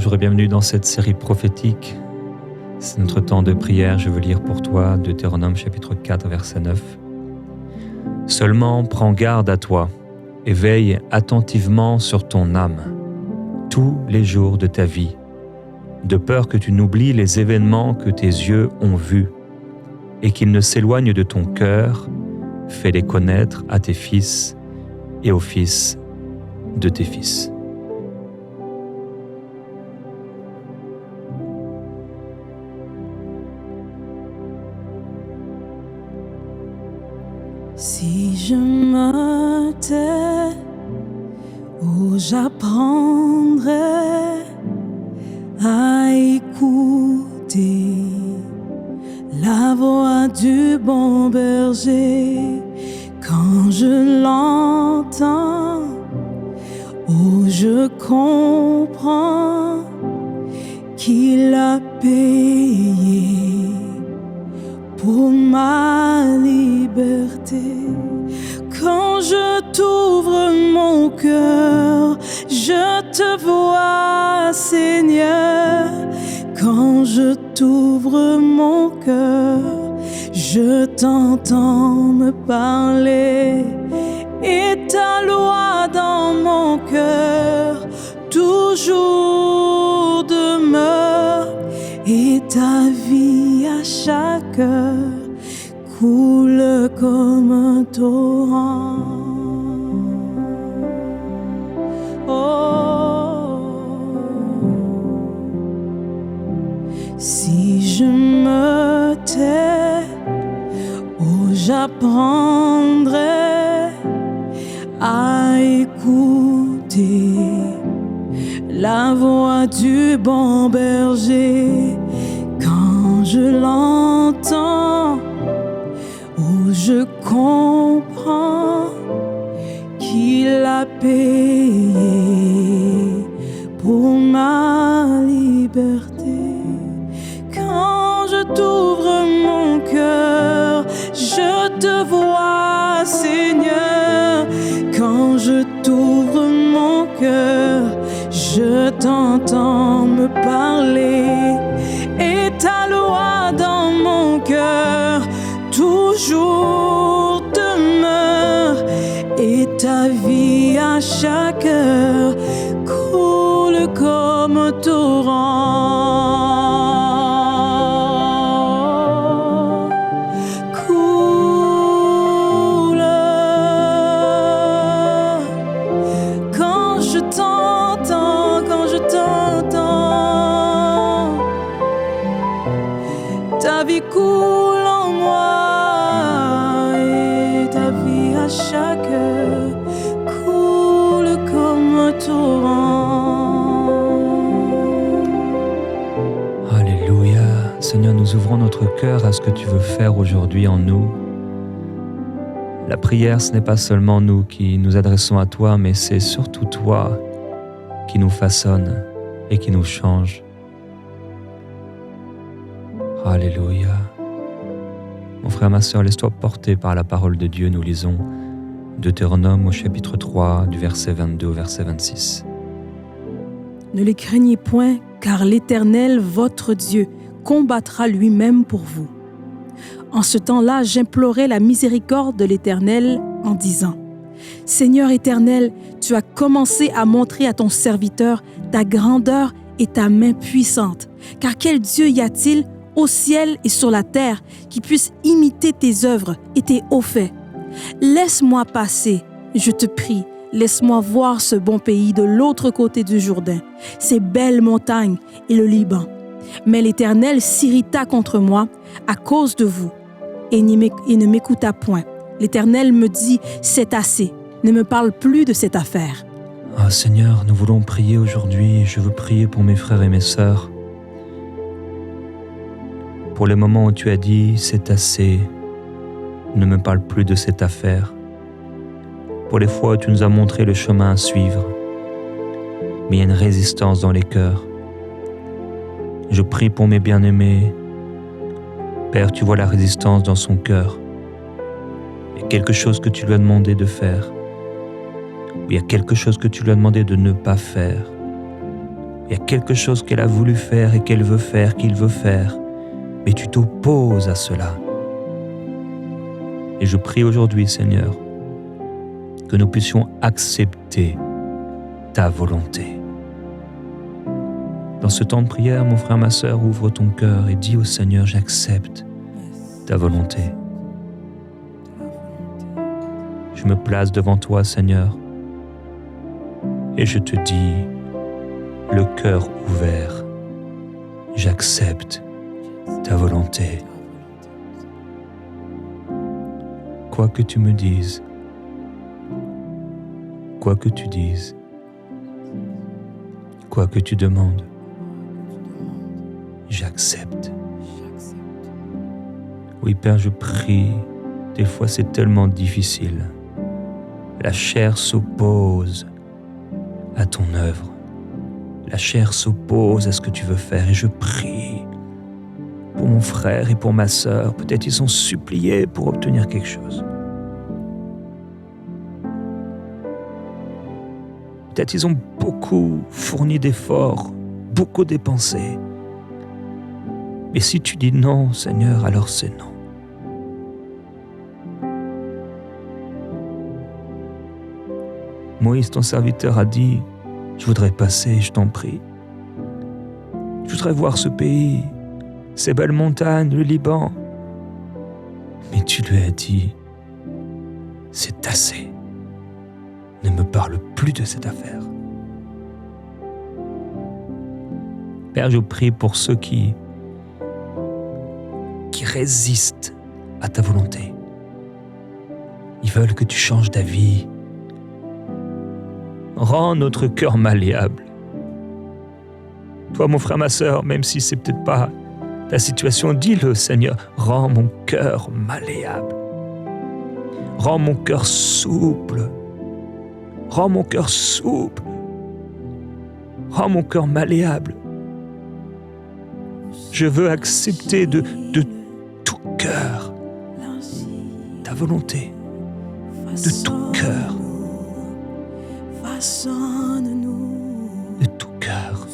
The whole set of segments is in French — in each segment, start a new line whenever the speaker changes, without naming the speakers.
bonjour et bienvenue dans cette série prophétique. C'est notre temps de prière. Je veux lire pour toi Deutéronome chapitre 4 verset 9. Seulement prends garde à toi et veille attentivement sur ton âme tous les jours de ta vie, de peur que tu n'oublies les événements que tes yeux ont vus et qu'ils ne s'éloignent de ton cœur. Fais-les connaître à tes fils et aux fils de tes fils.
Si je me tais, où j'apprendrai à écouter la voix du bon berger quand je l'entends, où je comprends qu'il a payé pour ma liberté. Quand je t'ouvre mon cœur, je te vois, Seigneur. Quand je t'ouvre mon cœur, je t'entends me parler. Et ta loi dans mon cœur toujours demeure. Et ta vie à chaque heure coule comme un torrent. Oh, si je me tais, oh, j'apprendrai à écouter la voix du bon berger quand je l'entends, où je comprends qu'il a payé pour ma liberté. Quand je t'ouvre mon cœur, je te vois, Seigneur. Quand je t'ouvre mon cœur, je t'entends me parler. Et ta loi dans mon cœur toujours demeure. Et ta vie à chaque heure coule comme un torrent. Coule. Quand je t'entends, ta vie coule en moi. Et ta vie à chaque heure coule comme un torrent.
Alléluia. Seigneur, nous ouvrons notre cœur à ce que tu veux faire aujourd'hui en nous. La prière, ce n'est pas seulement nous qui nous adressons à toi, mais c'est surtout toi qui nous façonne et qui nous change. Alléluia. Mon frère, ma sœur, laisse-toi porter par la parole de Dieu. Nous lisons Deutéronome au chapitre 3, du verset 22 au verset 26.
Ne les craignez point, car l'Éternel, votre Dieu, combattra lui-même pour vous. En ce temps-là, j'implorai la miséricorde de l'Éternel en disant : Seigneur éternel, tu as commencé à montrer à ton serviteur ta grandeur et ta main puissante. Car quel Dieu y a-t-il au ciel et sur la terre qui puisse imiter tes œuvres et tes hauts faits? Laisse-moi passer, je te prie, laisse-moi voir ce bon pays de l'autre côté du Jourdain, ces belles montagnes et le Liban. Mais l'Éternel s'irrita contre moi à cause de vous et ne m'écouta point. L'Éternel me dit : c'est assez, ne me parle plus de cette affaire.
Ah Seigneur, nous voulons prier aujourd'hui. Je veux prier pour mes frères et mes sœurs. Pour les moments où tu as dit : c'est assez, ne me parle plus de cette affaire. Pour les fois où tu nous as montré le chemin à suivre, mais il y a une résistance dans les cœurs. Je prie pour mes bien-aimés. Père, tu vois la résistance dans son cœur. Il y a quelque chose que tu lui as demandé de faire. Il y a quelque chose que tu lui as demandé de ne pas faire. Il y a quelque chose qu'elle a voulu faire et qu'elle veut faire, qu'il veut faire, mais tu t'opposes à cela. Et je prie aujourd'hui, Seigneur, que nous puissions accepter ta volonté. Dans ce temps de prière, mon frère, ma sœur, ouvre ton cœur et dis au Seigneur, j'accepte ta volonté. Je me place devant toi, Seigneur, et je te dis, le cœur ouvert, j'accepte ta volonté. Quoi que tu me dises, quoi que tu dises, quoi que tu demandes, j'accepte. Oui, Père, je prie. Des fois, c'est tellement difficile. La chair s'oppose à ton œuvre. La chair s'oppose à ce que tu veux faire. Et je prie pour mon frère et pour ma sœur. Peut-être ils ont supplié pour obtenir quelque chose. Peut-être ils ont beaucoup fourni d'efforts, beaucoup dépensé. Mais si tu dis non, Seigneur, alors c'est non. Moïse, ton serviteur, a dit, je voudrais passer, je t'en prie. Je voudrais voir ce pays, ces belles montagnes, le Liban. Mais tu lui as dit, c'est assez. Ne me parle plus de cette affaire. Père, je prie pour ceux qui résistent à ta volonté. Ils veulent que tu changes d'avis. Rends notre cœur malléable. Toi, mon frère, ma sœur, même si c'est peut-être pas ta situation, dis-le, Seigneur, rends mon cœur malléable. Rends mon cœur souple. Rends mon cœur souple. Rends mon cœur malléable. Je veux accepter de tout cœur ta volonté, de tout cœur, de tout cœur.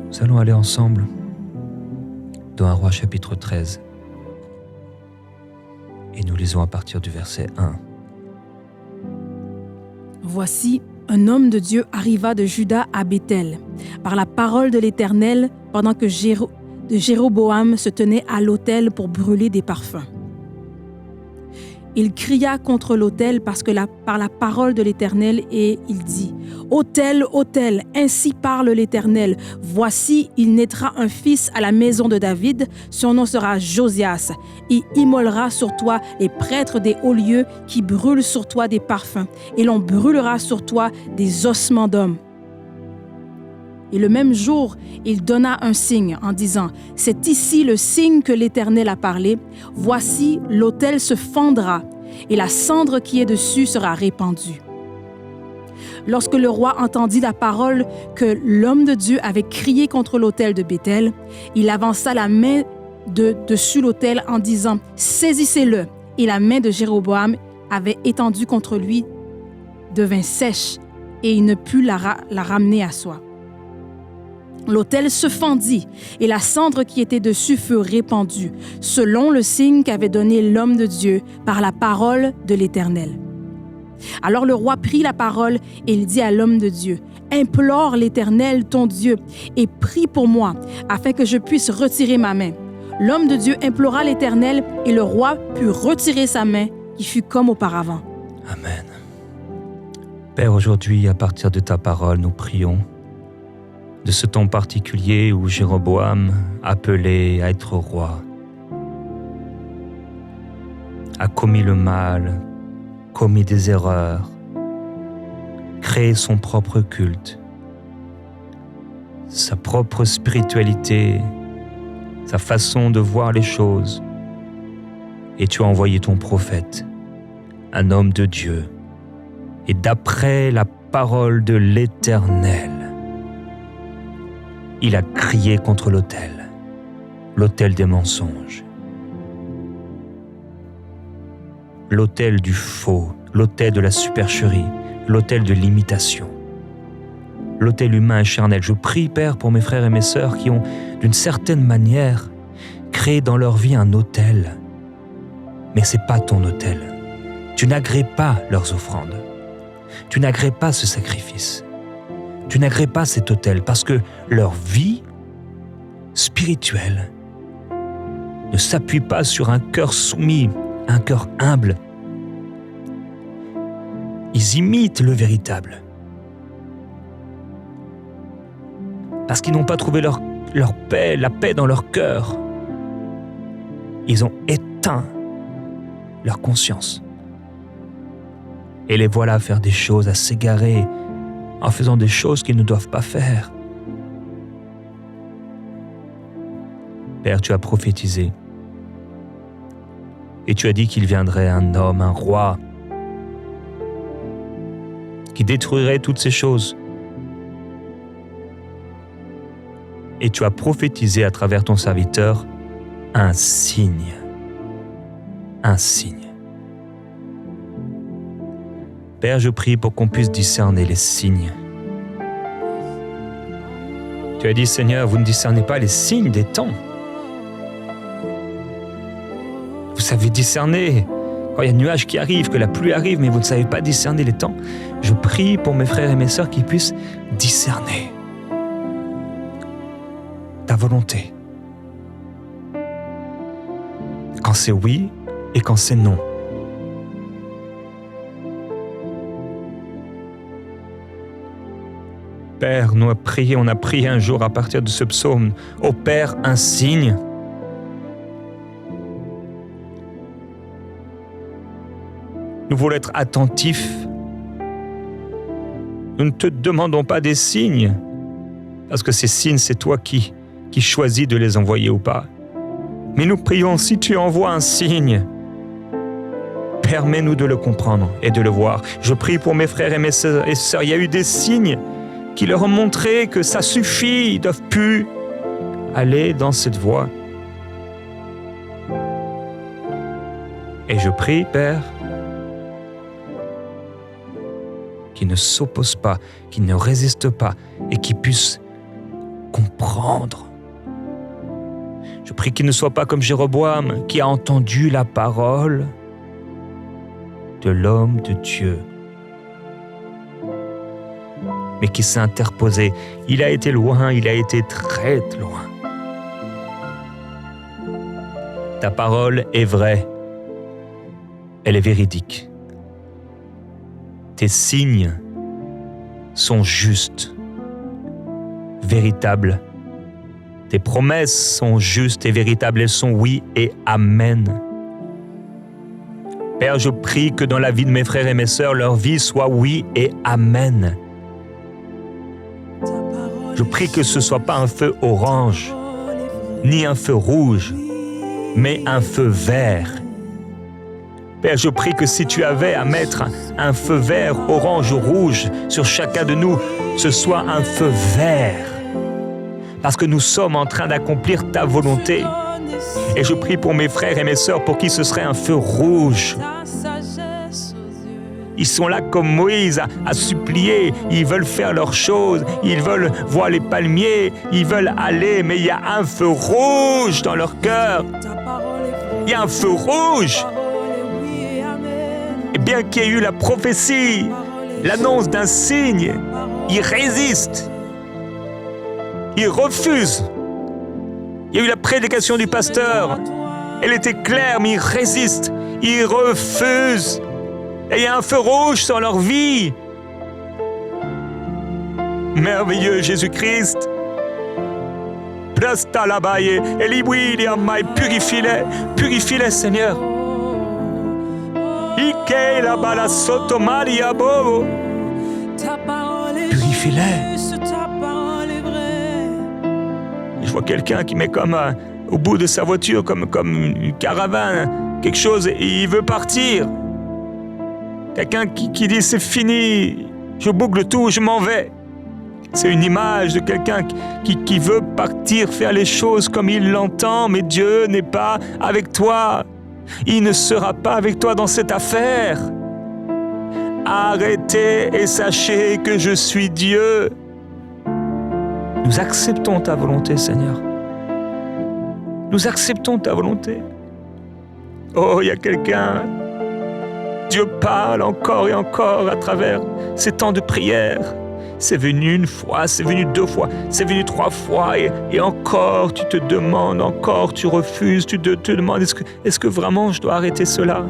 Nous allons aller ensemble dans 1 Roi chapitre 13 et nous lisons à partir du verset 1.
Voici, un homme de Dieu arriva de Juda à Béthel, par la parole de l'Éternel, pendant que Jéroboam se tenait à l'autel pour brûler des parfums. Il cria contre l'autel par la parole de l'Éternel et il dit, « Autel, autel, ainsi parle l'Éternel. Voici, il naîtra un fils à la maison de David, son nom sera Josias. Il immolera sur toi les prêtres des hauts lieux qui brûlent sur toi des parfums, et l'on brûlera sur toi des ossements d'hommes. » Et le même jour, il donna un signe en disant, « C'est ici le signe que l'Éternel a parlé. Voici, l'autel se fendra et la cendre qui est dessus sera répandue. » Lorsque le roi entendit la parole que l'homme de Dieu avait crié contre l'autel de Béthel, il avança la main dessus l'autel en disant, « Saisissez-le. » Et la main de Jéroboam avait étendue contre lui devint sèche et il ne put la ramener à soi. L'autel se fendit et la cendre qui était dessus fut répandue, selon le signe qu'avait donné l'homme de Dieu par la parole de l'Éternel. Alors le roi prit la parole et il dit à l'homme de Dieu, « Implore l'Éternel ton Dieu et prie pour moi, afin que je puisse retirer ma main. » L'homme de Dieu implora l'Éternel et le roi put retirer sa main, qui fut comme auparavant.
Amen. Père, aujourd'hui, à partir de ta parole, nous prions de ce temps particulier où Jéroboam, appelé à être roi, a commis le mal, commis des erreurs, créé son propre culte, sa propre spiritualité, sa façon de voir les choses. Et tu as envoyé ton prophète, un homme de Dieu, et d'après la parole de l'Éternel, il a crié contre l'autel des mensonges, l'autel du faux, l'autel de la supercherie, l'autel de l'imitation, l'autel humain et charnel. Je prie, Père, pour mes frères et mes sœurs qui ont, d'une certaine manière, créé dans leur vie un autel. Mais ce n'est pas ton autel. Tu n'agrées pas leurs offrandes. Tu n'agrées pas ce sacrifice. Tu n'agrées pas cet autel parce que leur vie spirituelle ne s'appuie pas sur un cœur soumis, un cœur humble. Ils imitent le véritable. Parce qu'ils n'ont pas trouvé leur paix, la paix dans leur cœur. Ils ont éteint leur conscience. Et les voilà à faire des choses, à s'égarer, en faisant des choses qu'ils ne doivent pas faire. Père, tu as prophétisé. Et tu as dit qu'il viendrait un homme, un roi, qui détruirait toutes ces choses. Et tu as prophétisé à travers ton serviteur un signe. Un signe. Père, je prie pour qu'on puisse discerner les signes. Tu as dit, Seigneur, vous ne discernez pas les signes des temps. Vous savez discerner quand il y a un nuage qui arrive, que la pluie arrive, mais vous ne savez pas discerner les temps. Je prie pour mes frères et mes sœurs qui puissent discerner ta volonté. Quand c'est oui et quand c'est non. Père, on a prié un jour à partir de ce psaume. Ô Père, un signe. Nous voulons être attentifs. Nous ne te demandons pas des signes, parce que ces signes, c'est toi qui choisis de les envoyer ou pas. Mais nous prions, si tu envoies un signe, permets-nous de le comprendre et de le voir. Je prie pour mes frères et mes sœurs. Il y a eu des signes qui leur ont montré que ça suffit, ils ne doivent plus aller dans cette voie. Et je prie, Père, qu'ils ne s'opposent pas, qu'ils ne résistent pas et qu'ils puissent comprendre. Je prie qu'ils ne soient pas comme Jéroboam qui a entendu la parole de l'homme de Dieu, mais qui s'est interposé. Il a été loin, il a été très loin. Ta parole est vraie, elle est véridique. Tes signes sont justes, véritables. Tes promesses sont justes et véritables, elles sont oui et amen. Père, je prie que dans la vie de mes frères et mes sœurs, leur vie soit oui et amen. Je prie que ce ne soit pas un feu orange, ni un feu rouge, mais un feu vert. Père, je prie que si tu avais à mettre un feu vert, orange ou rouge sur chacun de nous, ce soit un feu vert. Parce que nous sommes en train d'accomplir ta volonté. Et je prie pour mes frères et mes sœurs pour qui ce serait un feu rouge. Ils sont là comme Moïse à supplier, ils veulent faire leurs choses, ils veulent voir les palmiers, ils veulent aller, mais il y a un feu rouge dans leur cœur. Il y a un feu rouge. Et bien qu'il y ait eu la prophétie, l'annonce d'un signe, ils résistent. Ils refusent. Il y a eu la prédication du pasteur. Elle était claire, mais ils résistent. Ils refusent. Et il y a un feu rouge sur leur vie. Merveilleux Jésus-Christ. Purifie-les. Purifie-les, Seigneur. Purifie-les. Je vois quelqu'un qui met comme au bout de sa voiture, comme une caravane, quelque chose, et il veut partir. Quelqu'un qui dit c'est fini, je boucle tout, je m'en vais. C'est une image de quelqu'un qui veut partir, faire les choses comme il l'entend, mais Dieu n'est pas avec toi. Il ne sera pas avec toi dans cette affaire. Arrêtez et sachez que je suis Dieu. Nous acceptons ta volonté, Seigneur. Nous acceptons ta volonté. Oh, il y a quelqu'un. Dieu parle encore et encore à travers ces temps de prière. C'est venu une fois, c'est venu 2 fois, c'est venu 3 fois et encore tu te demandes, encore tu refuses, tu te demandes est-ce que vraiment je dois arrêter cela?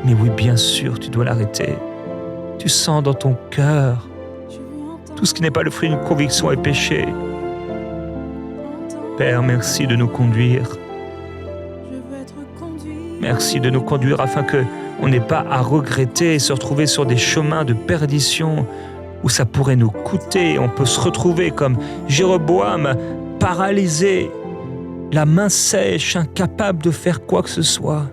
Mais oui, bien sûr, tu dois l'arrêter. Tu sens dans ton cœur tout ce qui n'est pas le fruit d'une conviction est péché. Père, merci de nous conduire. Merci de nous conduire afin qu'on n'ait pas à regretter et se retrouver sur des chemins de perdition où ça pourrait nous coûter. On peut se retrouver comme Jéroboam, paralysé, la main sèche, incapable de faire quoi que ce soit.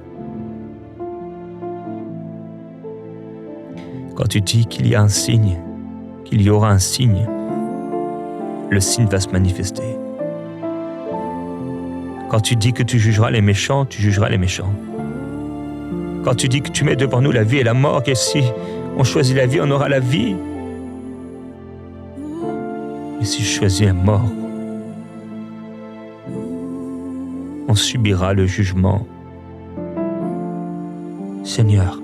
Quand tu dis qu'il y a un signe, qu'il y aura un signe, le signe va se manifester. Quand tu dis que tu jugeras les méchants, tu jugeras les méchants. Quand tu dis que tu mets devant nous la vie et la mort, et si on choisit la vie, on aura la vie. Et si je choisis la mort, on subira le jugement. Seigneur,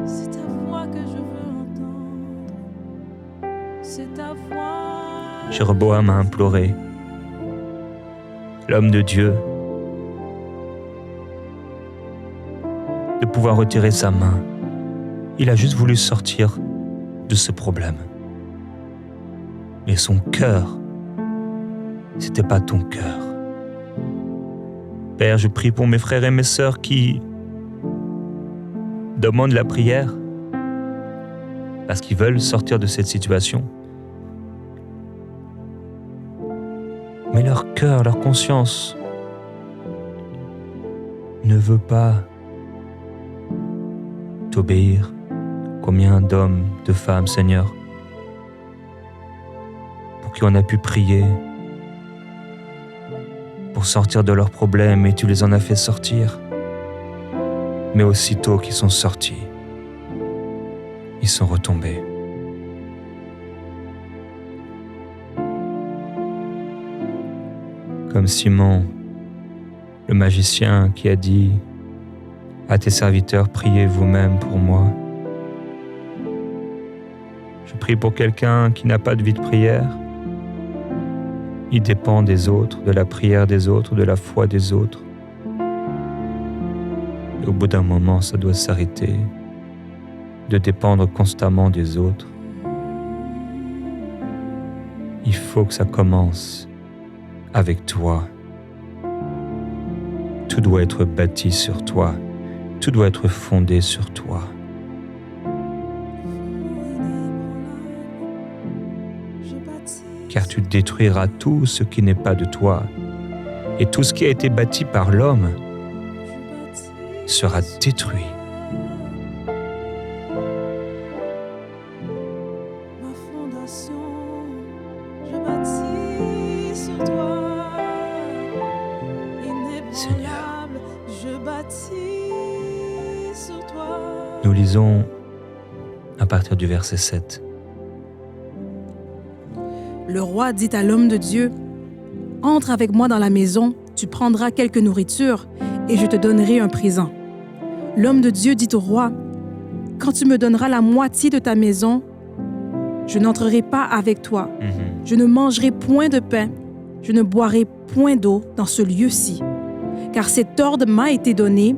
c'est ta voix que je veux entendre. C'est ta voix.
Jéroboam a imploré, l'homme de Dieu, de pouvoir retirer sa main. Il a juste voulu sortir de ce problème. Mais son cœur, c'était pas ton cœur. Père, je prie pour mes frères et mes sœurs qui demandent la prière parce qu'ils veulent sortir de cette situation. Mais leur cœur, leur conscience ne veut pas t'obéir. Combien d'hommes, de femmes, Seigneur, pour qui on a pu prier pour sortir de leurs problèmes et tu les en as fait sortir. Mais aussitôt qu'ils sont sortis, ils sont retombés. Comme Simon, le magicien qui a dit à tes serviteurs, priez vous-même pour moi. Je prie pour quelqu'un qui n'a pas de vie de prière. Il dépend des autres, de la prière des autres, de la foi des autres. Et au bout d'un moment, ça doit s'arrêter de dépendre constamment des autres. Il faut que ça commence avec toi. Tout doit être bâti sur toi. Tout doit être fondé sur toi. Car tu détruiras tout ce qui n'est pas de toi. Et tout ce qui a été bâti par l'homme sera détruit.
Ma fondation, je bâtis sur toi. Inébranlable, je bâtis sur toi.
Nous lisons à partir du verset 7.
Le roi dit à l'homme de Dieu, « Entre avec moi dans la maison, tu prendras quelque nourriture et je te donnerai un présent. » L'homme de Dieu dit au roi, « Quand tu me donneras la moitié de ta maison, je n'entrerai pas avec toi. Je ne mangerai point de pain, je ne boirai point d'eau dans ce lieu-ci. Car cet ordre m'a été donné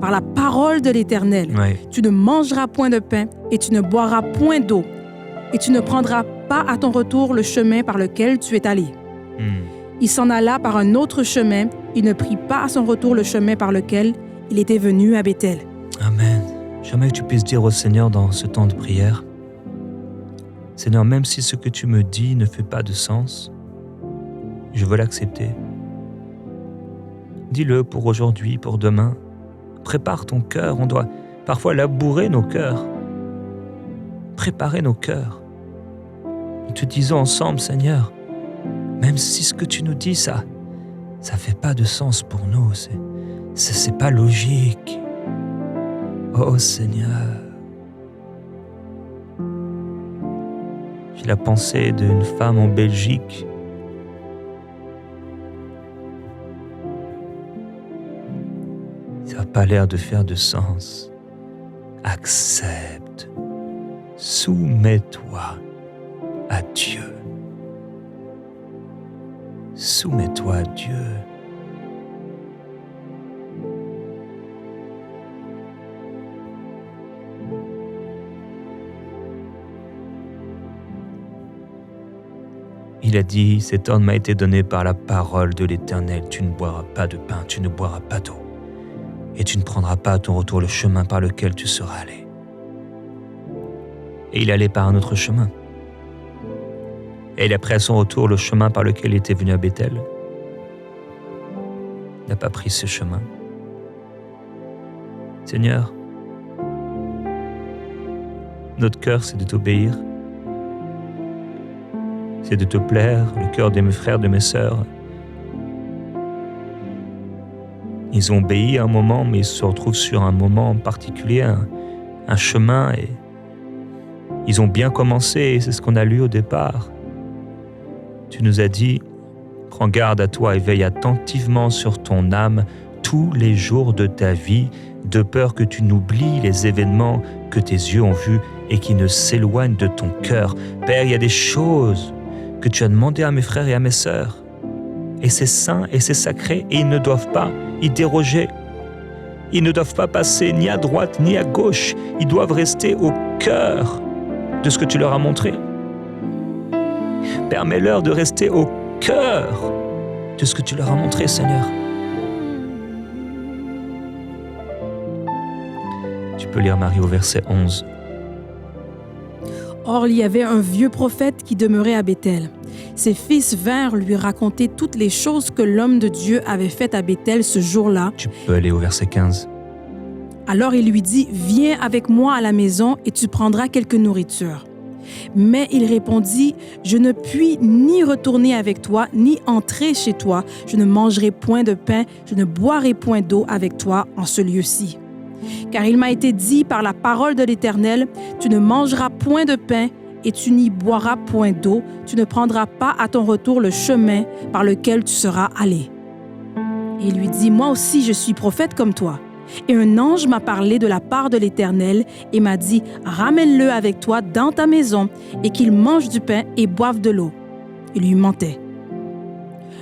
par la parole de l'Éternel.
Oui.
Tu ne mangeras point de pain et tu ne boiras point d'eau. Et tu ne prendras pas à ton retour le chemin par lequel tu es allé. » Il s'en alla par un autre chemin. Il ne prit pas à son retour le chemin par lequel il était venu à Béthel.
Amen. Jamais que tu puisses dire au Seigneur dans ce temps de prière, « Seigneur, même si ce que tu me dis ne fait pas de sens, je veux l'accepter. » Dis-le pour aujourd'hui, pour demain. Prépare ton cœur. On doit parfois labourer nos cœurs. Préparer nos cœurs. Nous te disons ensemble, Seigneur, même si ce que tu nous dis, ça Ça fait pas de sens pour nous, c'est pas logique. Oh Seigneur, j'ai la pensée d'une femme en Belgique ça n'a pas l'air de faire de sens. Accepte, soumets-toi à Dieu. Soumets-toi à Dieu. Il a dit, cet ordre m'a été donné par la parole de l'Éternel, tu ne boiras pas de pain, tu ne boiras pas d'eau, et tu ne prendras pas à ton retour le chemin par lequel tu seras allé. Et il allait par un autre chemin. Et il a pris à son retour le chemin par lequel il était venu à Bethel. Il n'a pas pris ce chemin. Seigneur, notre cœur, c'est de t'obéir. C'est de te plaire, le cœur de mes frères, de mes sœurs. Ils ont obéi à un moment, mais ils se retrouvent sur un moment particulier, un chemin, et ils ont bien commencé, et c'est ce qu'on a lu au départ. Tu nous as dit, prends garde à toi et veille attentivement sur ton âme tous les jours de ta vie, de peur que tu n'oublies les événements que tes yeux ont vus et qui ne s'éloignent de ton cœur. Père, il y a des choses que tu as demandées à mes frères et à mes sœurs, et c'est saint et c'est sacré, et ils ne doivent pas y déroger. Ils ne doivent pas passer ni à droite ni à gauche. Ils doivent rester au cœur de ce que tu leur as montré. Permets-leur de rester au cœur de ce que tu leur as montré, Seigneur. Tu peux lire Marie au verset 11.
Or, il y avait un vieux prophète qui demeurait à Bethel. Ses fils vinrent lui raconter toutes les choses que l'homme de Dieu avait faites à Bethel ce jour-là.
Tu peux aller au verset 15.
Alors il lui dit, « Viens avec moi à la maison et tu prendras quelque nourriture. » Mais il répondit, « Je ne puis ni retourner avec toi, ni entrer chez toi. Je ne mangerai point de pain, je ne boirai point d'eau avec toi en ce lieu-ci. Car il m'a été dit par la parole de l'Éternel, tu ne mangeras point de pain et tu n'y boiras point d'eau, tu ne prendras pas à ton retour le chemin par lequel tu seras allé. » Et il lui dit, « Moi aussi je suis prophète comme toi. Et un ange m'a parlé de la part de l'Éternel et m'a dit, ramène-le avec toi dans ta maison et qu'il mange du pain et boive de l'eau. » Il lui mentait.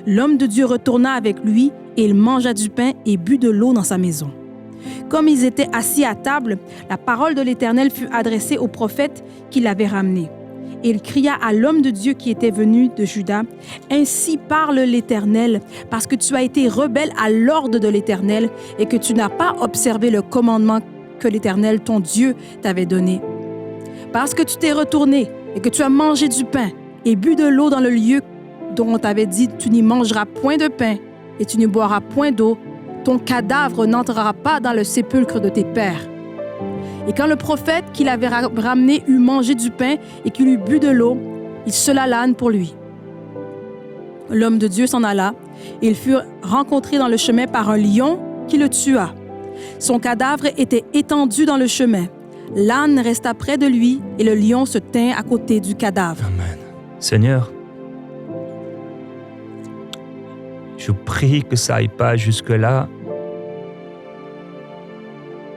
L'homme de Dieu retourna avec lui et il mangea du pain et but de l'eau dans sa maison. Comme ils étaient assis à table, la parole de l'Éternel fut adressée au prophète qui l'avait ramené. Et il cria à l'homme de Dieu qui était venu de Juda, « Ainsi parle l'Éternel, parce que tu as été rebelle à l'ordre de l'Éternel et que tu n'as pas observé le commandement que l'Éternel, ton Dieu, t'avait donné. Parce que tu t'es retourné et que tu as mangé du pain et bu de l'eau dans le lieu dont on t'avait dit, tu n'y mangeras point de pain et tu ne boiras point d'eau, ton cadavre n'entrera pas dans le sépulcre de tes pères. » Et quand le prophète qui l'avait ramené eut mangé du pain et qu'il eut bu de l'eau, il sela l'âne pour lui. L'homme de Dieu s'en alla et il fut rencontré dans le chemin par un lion qui le tua. Son cadavre était étendu dans le chemin. L'âne resta près de lui et le lion se tint à côté du cadavre.
Amen. Seigneur, je prie que ça aille pas jusque-là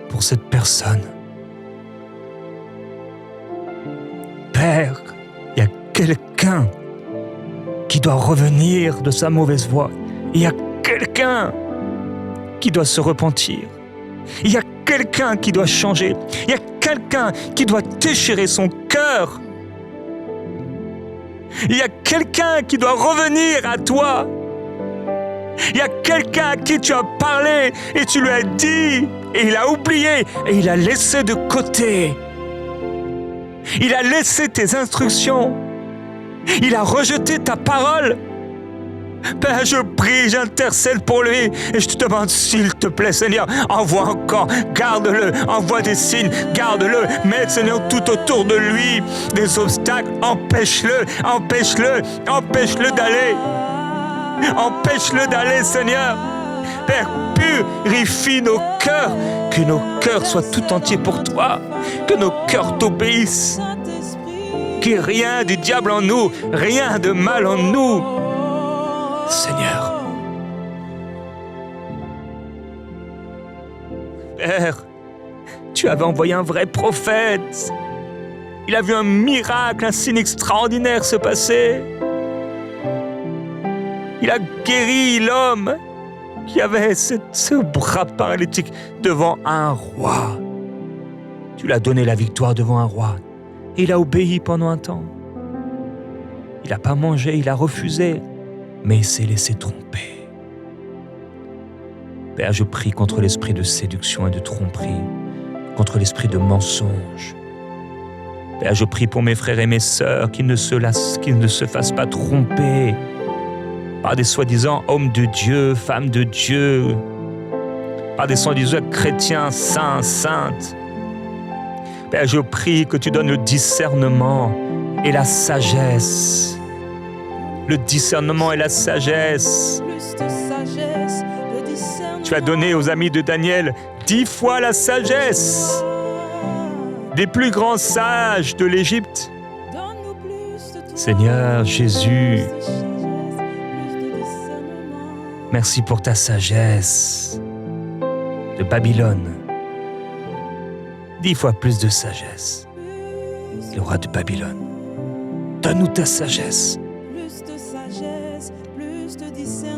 pour cette personne. Père, il y a quelqu'un qui doit revenir de sa mauvaise voie. Il y a quelqu'un qui doit se repentir. Il y a quelqu'un qui doit changer. Il y a quelqu'un qui doit déchirer son cœur. Il y a quelqu'un qui doit revenir à toi. Il y a quelqu'un à qui tu as parlé et tu lui as dit et il a oublié et il a laissé de côté. Il a laissé tes instructions. Il a rejeté ta parole. Père, je prie, j'intercède pour lui et je te demande, s'il te plaît, Seigneur, envoie encore, garde-le, envoie des signes, garde-le, mets, Seigneur, tout autour de lui des obstacles, empêche-le d'aller. Empêche-le d'aller, Seigneur. Père, purifie nos cœurs, que nos cœurs soient tout entiers pour toi, que nos cœurs t'obéissent, qu'il n'y ait rien du diable en nous, rien de mal en nous, Seigneur. Père, tu avais envoyé un vrai prophète. Il a vu un miracle, un signe extraordinaire se passer. Il a guéri l'homme qui avait ce bras paralytique devant un roi. Tu lui as donné la victoire devant un roi. Et il a obéi pendant un temps. Il n'a pas mangé, il a refusé, mais il s'est laissé tromper. Père, je prie contre l'esprit de séduction et de tromperie, contre l'esprit de mensonge. Père, je prie pour mes frères et mes sœurs qu'ils ne se fassent pas tromper par des soi-disant hommes de Dieu, femmes de Dieu, par des soi-disant chrétiens saints, saintes. Père, je prie que tu donnes le discernement et la sagesse. Le discernement et la sagesse. Tu as donné aux amis de Daniel 10 fois la sagesse des plus grands sages de l'Égypte. Seigneur Jésus, merci pour ta sagesse de Babylone. 10 fois plus de sagesse. Le roi de Babylone, donne-nous ta sagesse.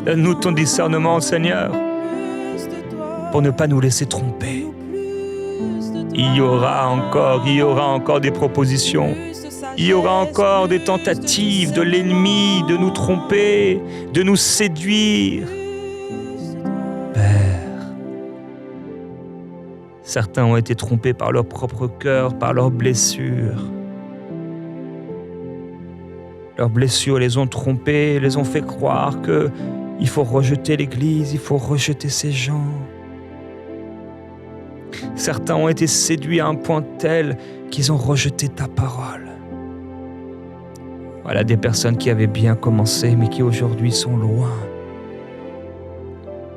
Donne-nous ton discernement, Seigneur, pour ne pas nous laisser tromper. Il y aura encore des propositions. Il y aura encore des tentatives de l'ennemi de nous tromper, de nous séduire. Père, certains ont été trompés par leur propre cœur, par leurs blessures. Leurs blessures les ont trompés, les ont fait croire qu'il faut rejeter l'Église, il faut rejeter ces gens. Certains ont été séduits à un point tel qu'ils ont rejeté ta parole. Voilà des personnes qui avaient bien commencé, mais qui aujourd'hui sont loin.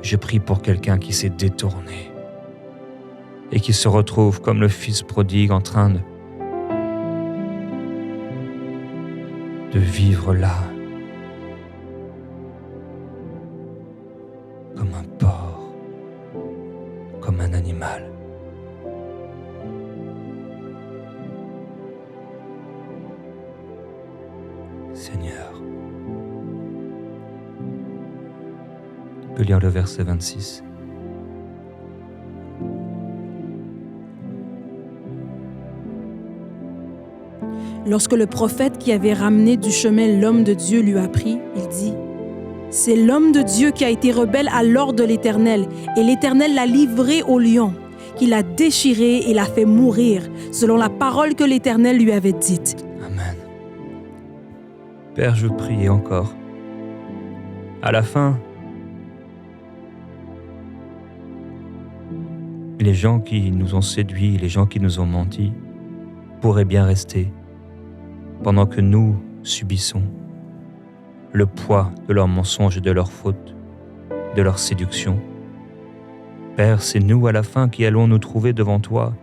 Je prie pour quelqu'un qui s'est détourné et qui se retrouve comme le fils prodigue en train de vivre là, comme un porc, comme un animal. Seigneur, tu peux lire le verset 26.
Lorsque le prophète qui avait ramené du chemin l'homme de Dieu lui apprit, il dit « C'est l'homme de Dieu qui a été rebelle à l'ordre de l'Éternel, et l'Éternel l'a livré au lion, qui l'a déchiré et l'a fait mourir, selon la parole que l'Éternel lui avait dite. »
Amen. Père, je prie encore. À la fin, les gens qui nous ont séduits, les gens qui nous ont menti, pourraient bien rester pendant que nous subissons le poids de leurs mensonges et de leurs fautes, de leurs séductions. Père, c'est nous à la fin qui allons nous trouver devant toi,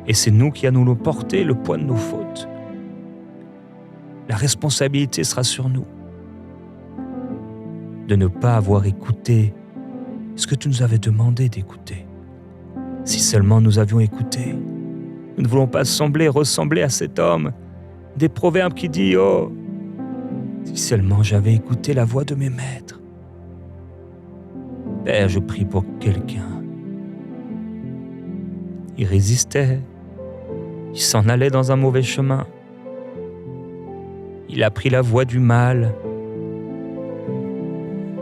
et c'est nous qui allons nous porter le poids de nos fautes. La responsabilité sera sur nous de ne pas avoir écouté ce que tu nous avais demandé d'écouter. Si seulement nous avions écouté, nous ne voulons pas ressembler à cet homme des proverbes qui dit « Oh, si seulement j'avais écouté la voix de mes maîtres. » Père, je prie pour quelqu'un. Il résistait, il s'en allait dans un mauvais chemin. Il a pris la voie du mal.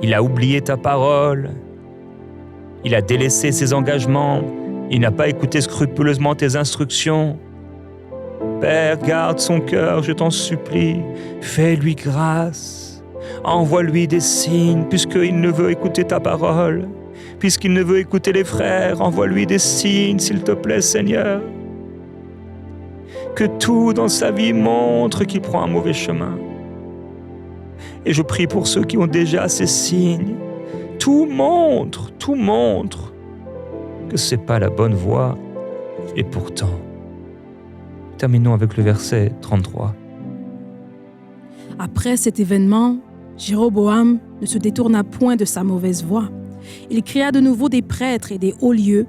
Il a oublié ta parole. Il a délaissé ses engagements. Il n'a pas écouté scrupuleusement tes instructions. Père, garde son cœur, je t'en supplie. Fais-lui grâce. Envoie-lui des signes, puisqu'il ne veut écouter ta parole. Puisqu'il ne veut écouter les frères, envoie-lui des signes, s'il te plaît, Seigneur. Que tout dans sa vie montre qu'il prend un mauvais chemin. Et je prie pour ceux qui ont déjà ces signes. Tout montre que ce n'est pas la bonne voie. Et pourtant, terminons avec le verset 33.
Après cet événement, Jéroboam ne se détourna point de sa mauvaise voie. Il créa de nouveau des prêtres et des hauts lieux.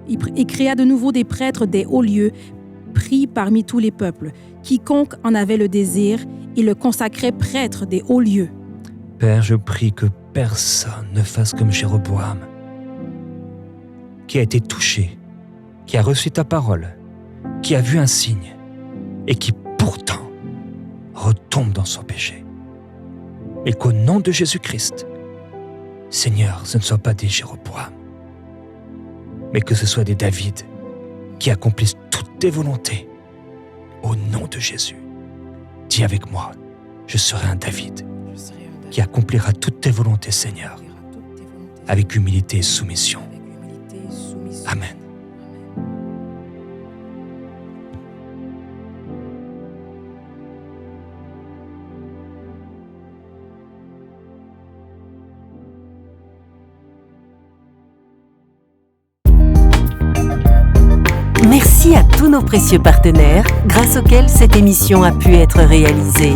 Il créa de nouveau des prêtres des hauts lieux, pris parmi tous les peuples. Quiconque en avait le désir, il le consacrait prêtre des hauts lieux.
Père, je prie que personne ne fasse comme Jéroboam, qui a été touché, qui a reçu ta parole, qui a vu un signe et qui pourtant retombe dans son péché. Et qu'au nom de Jésus-Christ, Seigneur, ce ne soit pas des Jéroboam, mais que ce soit des David qui accomplissent toutes tes volontés. Au nom de Jésus, dis avec moi, je serai un David qui accomplira toutes tes volontés, Seigneur, avec humilité et soumission. Amen.
Merci à tous nos précieux partenaires grâce auxquels cette émission a pu être réalisée.